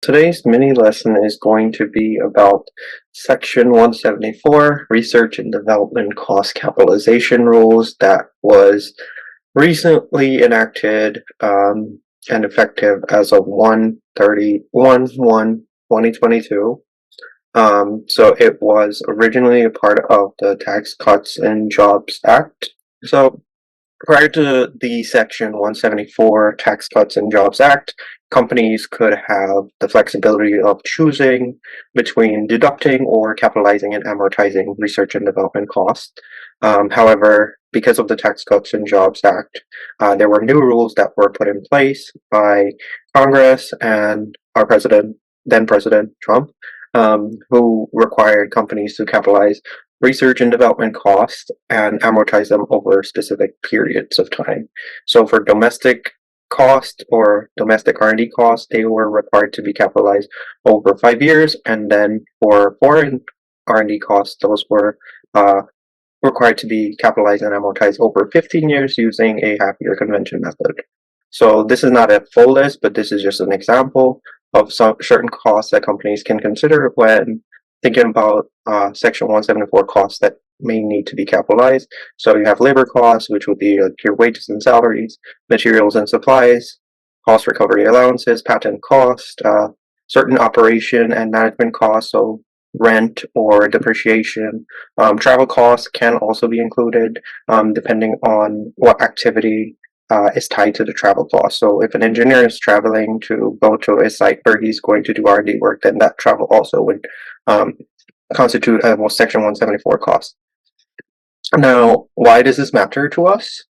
Today's mini lesson is going to be about Section 174, Research and Development Cost Capitalization Rules, that was recently enacted and effective as of 1/31/2022. So it was originally a part of the Tax Cuts and Jobs Act. So prior to the Section 174 Tax Cuts and Jobs Act, companies could have the flexibility of choosing between deducting or capitalizing and amortizing research and development costs. However, because of the Tax Cuts and Jobs Act, there were new rules that were put in place by Congress and our then President Trump, who required companies to capitalize research and development costs and amortize them over specific periods of time. So for domestic cost or domestic R&D costs, they were required to be capitalized over 5 years, and then for foreign R&D costs, those were required to be capitalized and amortized over 15 years using a half-year convention method. So this is not a full list, but this is just an example of some certain costs that companies can consider when thinking about Section 174 costs that may need to be capitalized. So you have labor costs, which would be your wages and salaries, materials and supplies, cost recovery allowances, patent cost, certain operation and management costs, so rent or depreciation. Travel costs can also be included depending on what activity is tied to the travel cost. So if an engineer is traveling to go to a site where he's going to do R&D work, then that travel also would constitute a Section 174 cost. Now, why does this matter to us?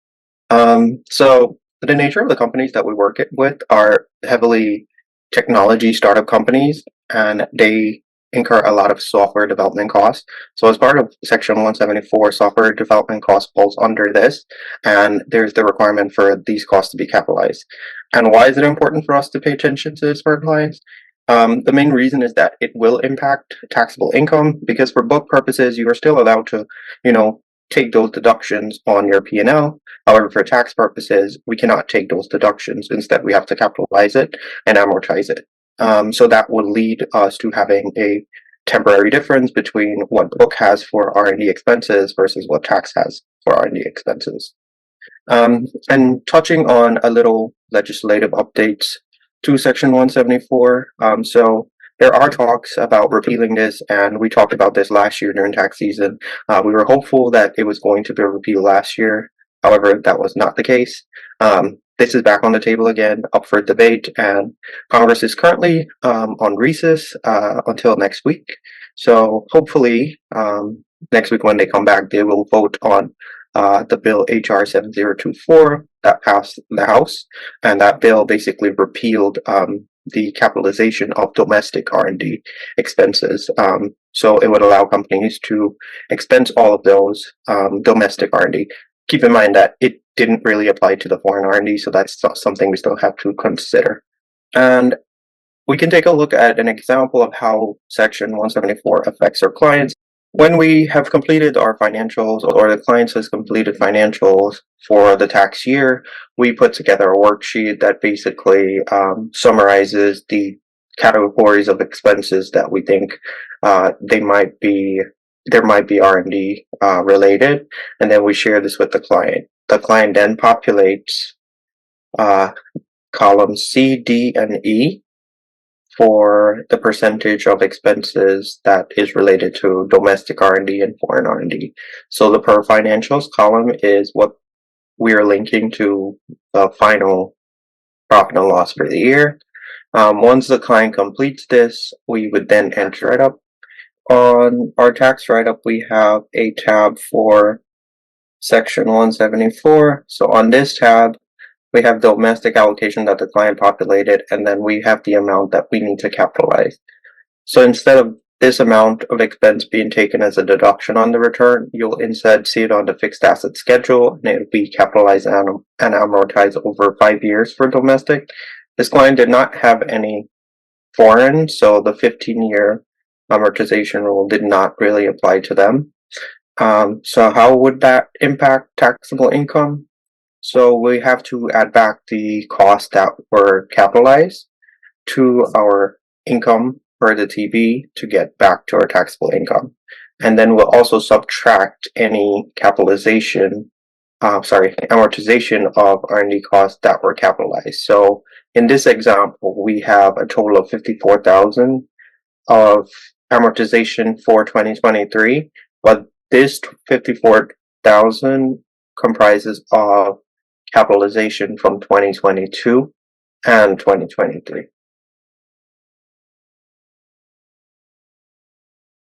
So the nature of the companies that we work with are heavily technology startup companies, and they incur a lot of software development costs. So as part of Section 174, software development costs falls under this, and there's the requirement for these costs to be capitalized. And why is it important for us to pay attention to this for our clients? The main reason is that it will impact taxable income, because for book purposes, you are still allowed to, take those deductions on your P&L. However, for tax purposes, we cannot take those deductions. Instead, we have to capitalize it and amortize it. So that will lead us to having a temporary difference between what book has for R&D expenses versus what tax has for R&D expenses. And touching on a little legislative updates to Section 174. So there are talks about repealing this, and we talked about this last year during tax season. We were hopeful that it was going to be repealed last year. However, that was not the case. This is back on the table again, up for debate, and Congress is currently on recess until next week. So hopefully next week when they come back, they will vote on the bill HR 7024 that passed the House, and that bill basically repealed the capitalization of domestic R&D expenses. So it would allow companies to expense all of those domestic R&D. Keep in mind that it didn't really apply to the foreign R&D, so that's something we still have to consider. And we can take a look at an example of how Section 174 affects our clients. When we have completed our financials, or the client has completed financials for the tax year, we put together a worksheet that basically summarizes the categories of expenses that we think there might be R&D related, and then we share this with the client. The client then populates columns C, D, and E for the percentage of expenses that is related to domestic R&D and foreign R&D. So the per financials column is what we are linking to the final profit and loss for the year. Once the client completes this, we would then enter it up. On our tax write-up, we have a tab for Section 174. So on this tab, we have the domestic allocation that the client populated, and then we have the amount that we need to capitalize. So instead of this amount of expense being taken as a deduction on the return, you'll instead see it on the fixed asset schedule, and it'll be capitalized and amortized over 5 years for domestic. This client did not have any foreign, so the 15-year amortization rule did not really apply to them. So how would that impact taxable income? So we have to add back the costs that were capitalized to our income for the TB to get back to our taxable income. And then we'll also subtract any amortization of R&D costs that were capitalized. So in this example, we have a total of 54,000 of amortization for 2023, but this 54,000 comprises of capitalization from 2022 and 2023.